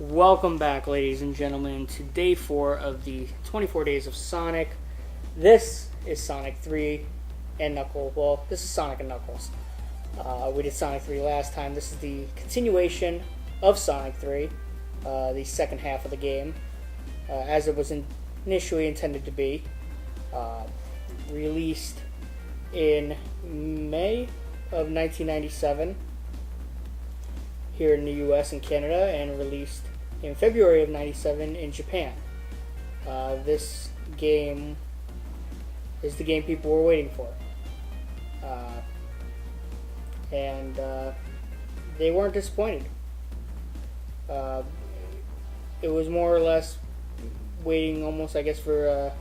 Welcome back, ladies and gentlemen, to day 4 of the 24 Days of Sonic. This is Sonic 3 and Knuckles. Well, this is Sonic and Knuckles. We did Sonic 3 last time. This is the continuation of Sonic 3, the second half of the game, as it was initially intended to be. Released in May of 1997 here in the US and Canada, and released in February of 97 in Japan. This game is the game people were waiting for. And they weren't disappointed. It was more or less waiting almost, I guess, for a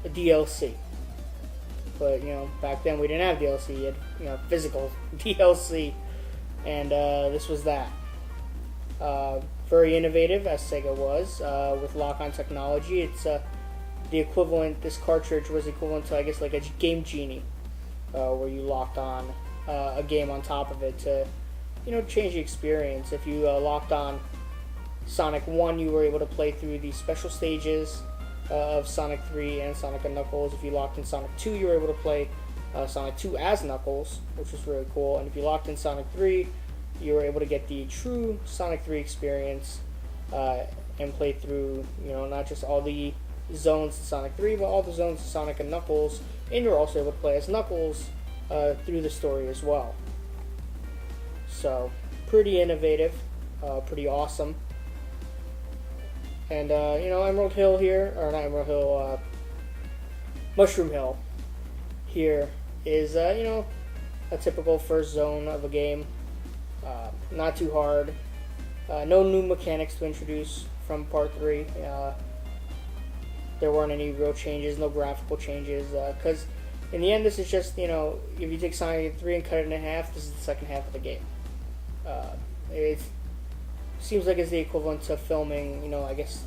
DLC. But, back then we didn't have DLC. You had, physical DLC. And this was that. Very innovative, as Sega was, with lock-on technology. It's the equivalent. This cartridge was equivalent to, I guess, like a Game Genie, where you locked on a game on top of it to, change the experience. If you locked on Sonic 1, you were able to play through the special stages of Sonic 3 and Sonic and Knuckles. If you locked in Sonic 2, you were able to play Sonic 2 as Knuckles, which was really cool. And if you locked in Sonic 3, you were able to get the true Sonic 3 experience and play through, not just all the zones in Sonic 3, but all the zones in Sonic and Knuckles. And you're also able to play as Knuckles through the story as well. So, pretty innovative, pretty awesome. And, Emerald Hill here, or not Emerald Hill, Mushroom Hill here is, a typical first zone of a game. Not too hard. No new mechanics to introduce from Part 3. There weren't any real changes, no graphical changes, because in the end this is just, if you take Sonic 3 and cut it in half, this is the second half of the game. It seems like it's the equivalent to filming, I guess,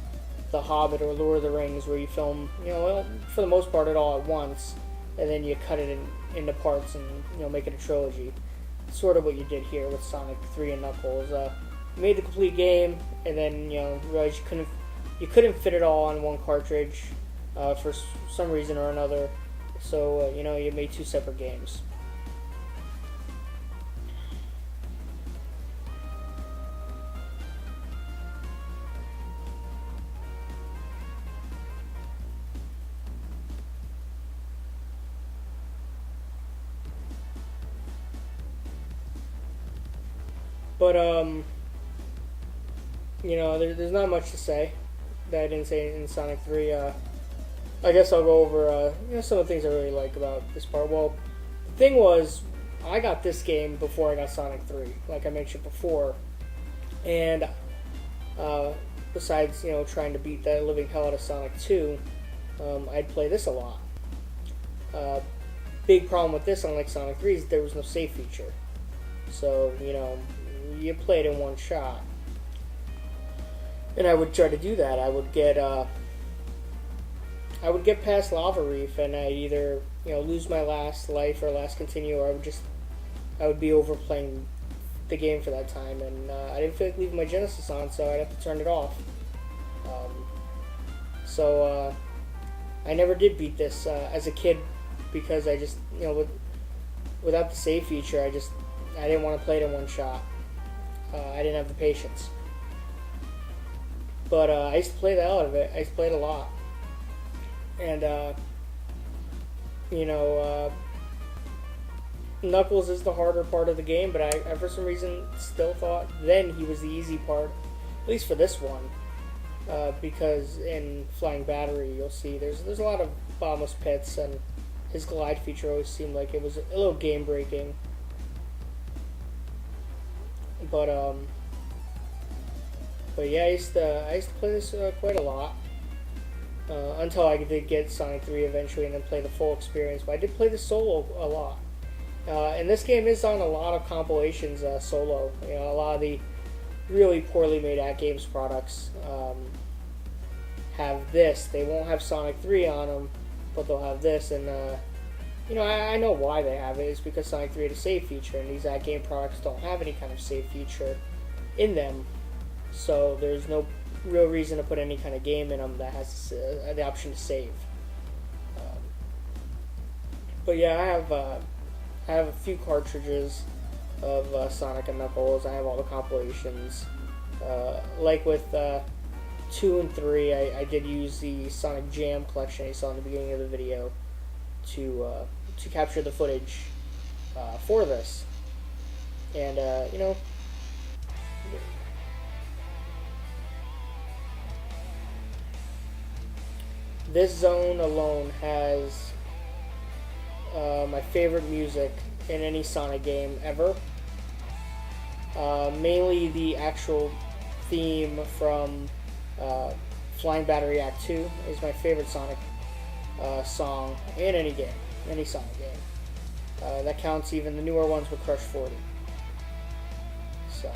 The Hobbit or Lord of the Rings, where you film, for the most part it all at once, and then you cut it into parts and, make it a trilogy. Sort of what you did here with Sonic 3 and Knuckles. You made the complete game, and then, realized you couldn't fit it all on one cartridge for some reason or another, so, you made two separate games. But, there's not much to say that I didn't say in Sonic 3. I guess I'll go over, some of the things I really like about this part. Well, the thing was, I got this game before I got Sonic 3, like I mentioned before. And, besides, trying to beat the living hell out of Sonic 2, I'd play this a lot. Big problem with this, unlike Sonic 3, is there was no save feature. So, you played in one shot. And I would try to do that. I would get past Lava Reef, and I'd either, lose my last life or last continue, or I would be overplaying the game for that time, and I didn't feel like leaving my Genesis on, so I'd have to turn it off. I never did beat this as a kid, because I just, without the save feature, I didn't want to play it in one shot. I didn't have the patience. But I used to play the hell out of it. I used to play it a lot. And, Knuckles is the harder part of the game, but I for some reason still thought then he was the easy part, at least for this one. Because in Flying Battery, you'll see there's a lot of bottomless pits, and his glide feature always seemed like it was a little game-breaking. But yeah, I used to play this quite a lot until I did get Sonic 3 eventually, and then play the full experience. But I did play this solo a lot, and this game is on a lot of compilations solo. A lot of the really poorly made AtGames products have this. They won't have Sonic 3 on them, but they'll have this, and I know why they have it. It's because Sonic 3 had a save feature, and these AtGame products don't have any kind of save feature in them. so there's no real reason to put any kind of game in them that has the option to save. Um, but yeah, I have a few cartridges of Sonic and Knuckles. I have all the compilations. Like with 2 and 3, I did use the Sonic Jam collection you saw in the beginning of the video to capture the footage for this. And, this zone alone has my favorite music in any Sonic game ever. Mainly the actual theme from Flying Battery Act 2 is my favorite Sonic song in any game, any Sonic game. That counts even the newer ones with Crush 40. So.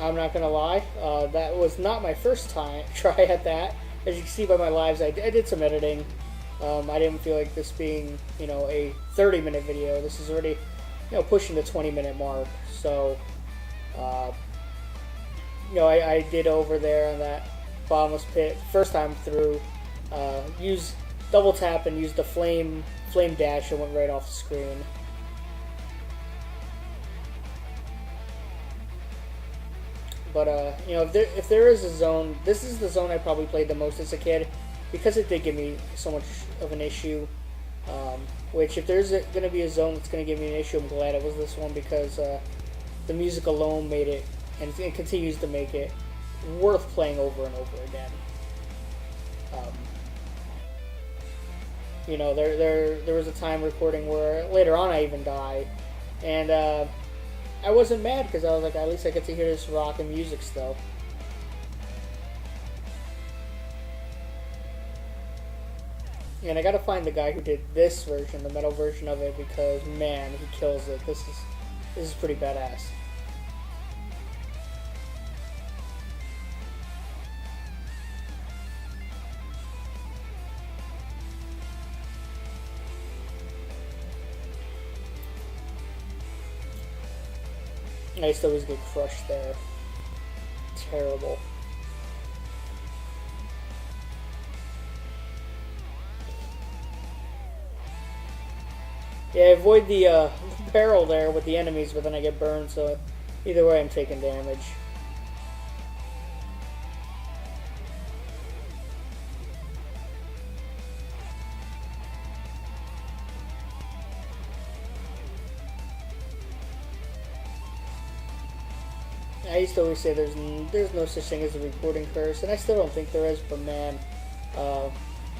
I'm not gonna lie, that was not my first time try at that. As you can see by my lives, I did some editing. I didn't feel like this being, a 30-minute video. This is already, pushing the 20-minute mark. So, I did over there on that bottomless pit first time through. Use double tap and use the flame dash. It went right off the screen. But, if there is a zone, this is the zone I probably played the most as a kid, because it did give me so much of an issue. Which, if there's going to be a zone that's going to give me an issue, I'm glad it was this one, because the music alone made it, and it continues to make it, worth playing over and over again. There was a time recording where later on I even died, and I wasn't mad because I was like, at least I get to hear this rock and music still. And I gotta find the guy who did this version, the metal version of it, because man, he kills it. This is pretty badass. I used to always get crushed there. Terrible. Yeah, I avoid the barrel there with the enemies, but then I get burned, so either way I'm taking damage. I used to always say there's no such thing as a recording curse, and I still don't think there is, but man,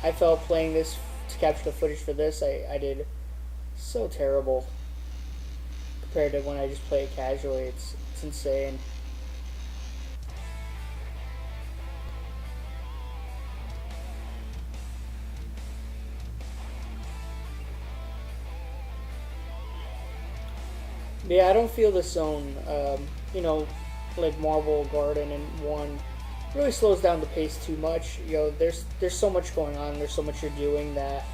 I felt playing this to capture the footage for this, I did so terrible compared to when I just play it casually. It's insane. But yeah, I don't feel the zone, like Marble Garden and 1 really slows down the pace too much. There's so much going on, there's so much you're doing that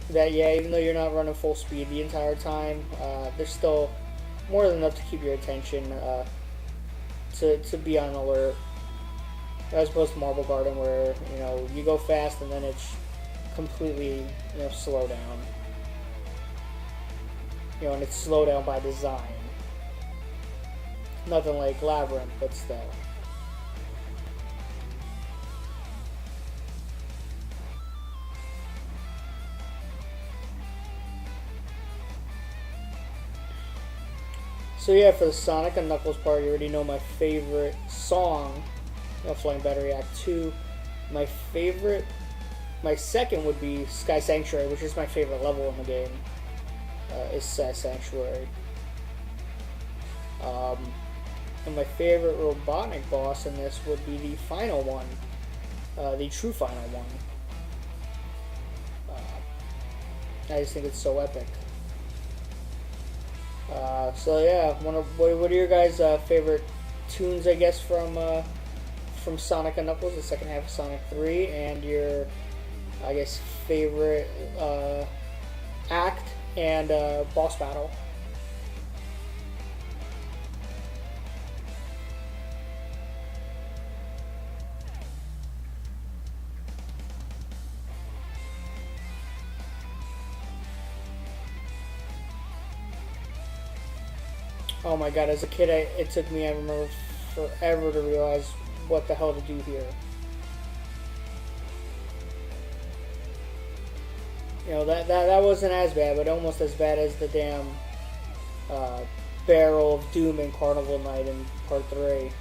even though you're not running full speed the entire time, there's still more than enough to keep your attention, to be on alert, as opposed to Marble Garden where you go fast and then it's completely slow down. And it's slow down by design. Nothing like Labyrinth, but still. So yeah, for the Sonic and Knuckles part, you already know my favorite song, Flying Battery Act 2. My second would be Sky Sanctuary, which is my favorite level in the game. Is Sky Sanctuary. And my favorite Robotnik boss in this would be the final one, the true final one. I just think it's so epic. So yeah, what are your guys' favorite tunes, I guess, from Sonic and Knuckles, the second half of Sonic 3, and your, I guess, favorite act and boss battle. Oh my god, as a kid, it took me, I remember, forever to realize what the hell to do here. You know, that wasn't as bad, but almost as bad as the damn Barrel of Doom in Carnival Night in Part 3.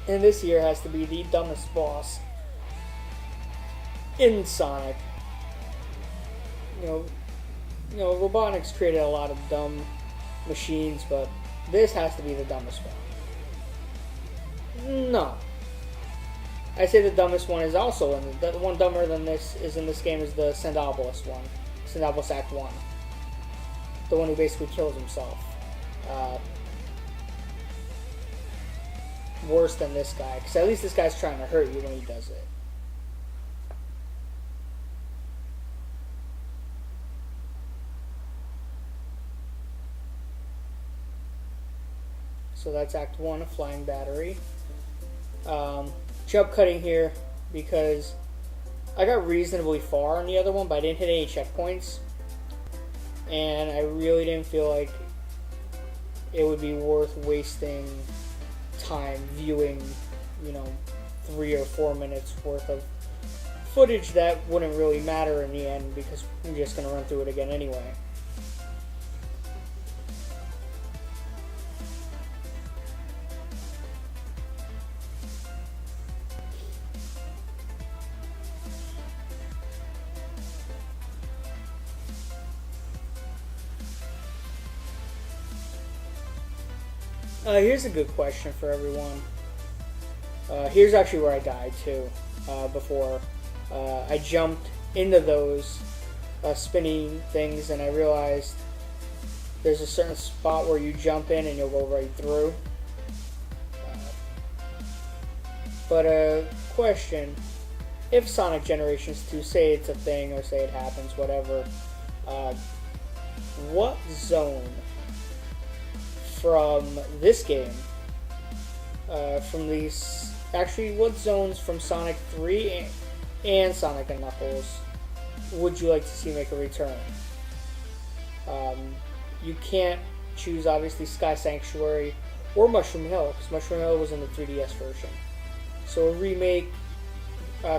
And this here has to be the dumbest boss in Sonic. You know, Robotnik's created a lot of dumb machines, but this has to be the dumbest one. No. I say the dumbest one is also the one dumber than this is in this game is the Sandopolis one. Sandopolis Act 1. The one who basically kills himself. Worse than this guy, because at least this guy's trying to hurt you when he does it. So that's Act 1, a flying battery. Jump cutting here because I got reasonably far on the other one, but I didn't hit any checkpoints. And I really didn't feel like it would be worth wasting time viewing, 3 or 4 minutes worth of footage that wouldn't really matter in the end because I'm just going to run through it again anyway. Here's a good question for everyone. Here's actually where I died too before. I jumped into those spinning things and I realized there's a certain spot where you jump in and you'll go right through. But a question, if Sonic Generations 2, say it's a thing or say it happens, whatever, what zone from this game, what zones from Sonic 3 and Sonic and Knuckles would you like to see make a return? You can't choose, obviously, Sky Sanctuary or Mushroom Hill, because Mushroom Hill was in the 3DS version. So a remake,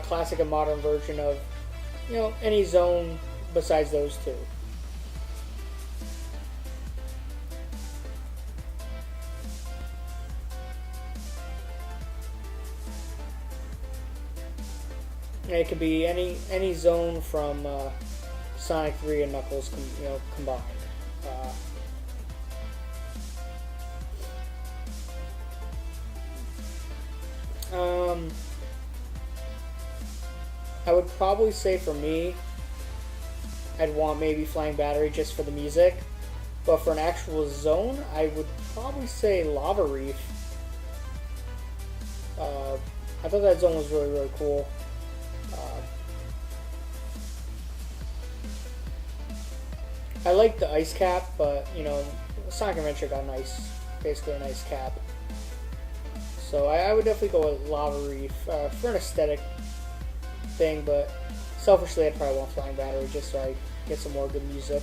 classic and modern version of, any zone besides those two. It could be any zone from Sonic 3 and Knuckles, combined. I would probably say for me, I'd want maybe Flying Battery just for the music, but for an actual zone, I would probably say Lava Reef. I thought that zone was really, really cool. I like the ice cap, but Sonic Adventure got basically a nice cap. So I would definitely go with Lava Reef for an aesthetic thing, but selfishly I'd probably want Flying Battery just so I get some more good music.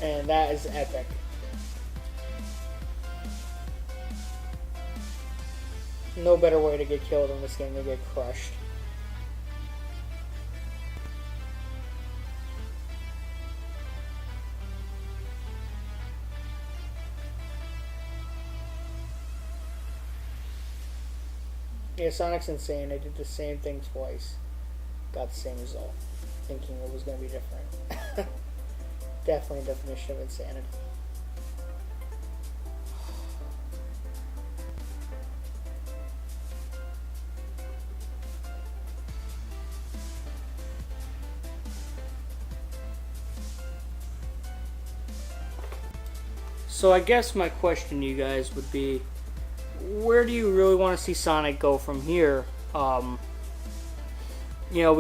And that is epic. No better way to get killed in this game than get crushed. Yeah, Sonic's insane. I did the same thing twice. Got the same result. Thinking it was going to be different. Definitely a definition of insanity. So I guess my question to you guys would be, where do you really want to see Sonic go from here? We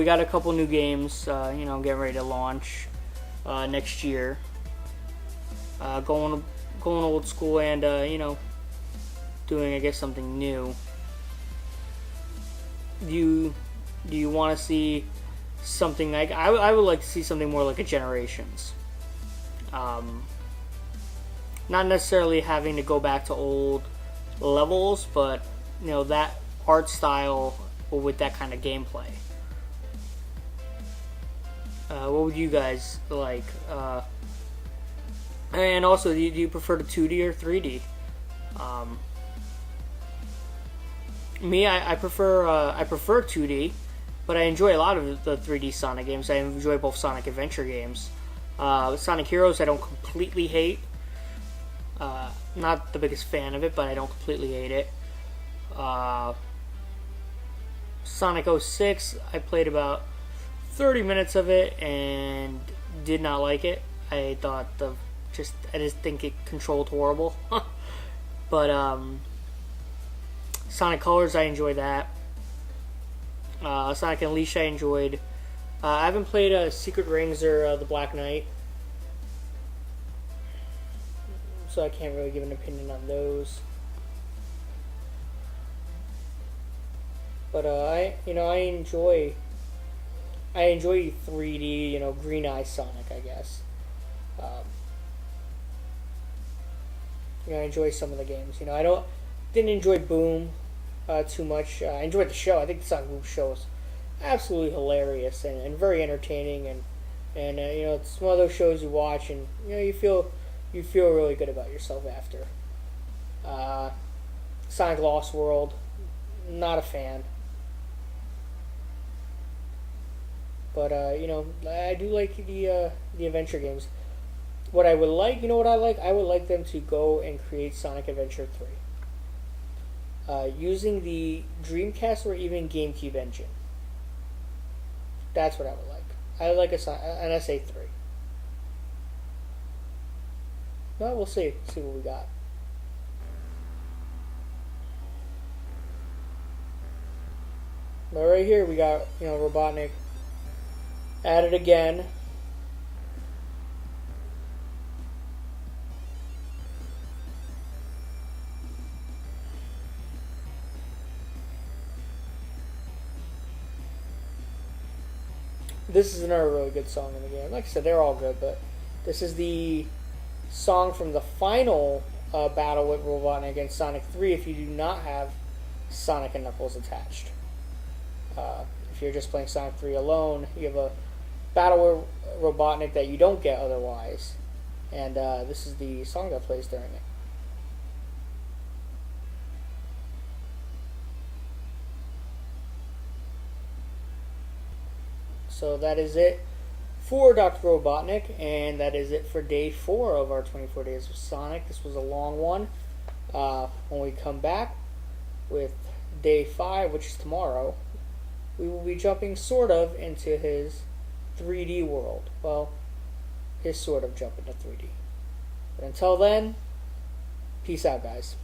got a couple new games, getting ready to launch next year. Going old school and doing, I guess, something new. Do you want to see something like I would like to see something more like a Generations. Not necessarily having to go back to old levels, but that art style with that kind of gameplay. What would you guys like? And also, do you prefer the 2D or 3D? Me, I prefer 2D, but I enjoy a lot of the 3D Sonic games. I enjoy both Sonic Adventure games. Sonic Heroes, I don't completely hate. Not the biggest fan of it, but I don't completely hate it. Sonic 06, I played about 30 minutes of it and did not like it. I thought I just think it controlled horrible. But Sonic Colors, I enjoy that. Sonic Unleashed, I enjoyed. I haven't played Secret Rings or the Black Knight, so I can't really give an opinion on those. But I enjoy 3D, Green Eye Sonic, I guess. I enjoy some of the games. Didn't enjoy Boom too much. I enjoyed the show. I think the Sonic Boom show was absolutely hilarious and very entertaining, and it's one of those shows you watch and you feel really good about yourself after. Sonic Lost World, not a fan. But I do like the adventure games. What I would like, what I like? I would like them to go and create Sonic Adventure 3. Using the Dreamcast or even GameCube engine. That's what I would like. I would like an SA3. Well, we'll see. See what we got. But right here we got, Robotnik at it again. This is another really good song in the game. Like I said, they're all good, but this is the song from the final battle with Robotnik against Sonic 3 if you do not have Sonic and Knuckles attached. If you're just playing Sonic 3 alone, you have a battle with Robotnik that you don't get otherwise. And this is the song that plays during it. So that is it for Dr. Robotnik, and that is it for day 4 of our 24 Days of Sonic. This was a long one. When we come back with day 5, which is tomorrow, we will be jumping sort of into his 3D world. Well, his sort of jump into 3D. But until then, peace out, guys.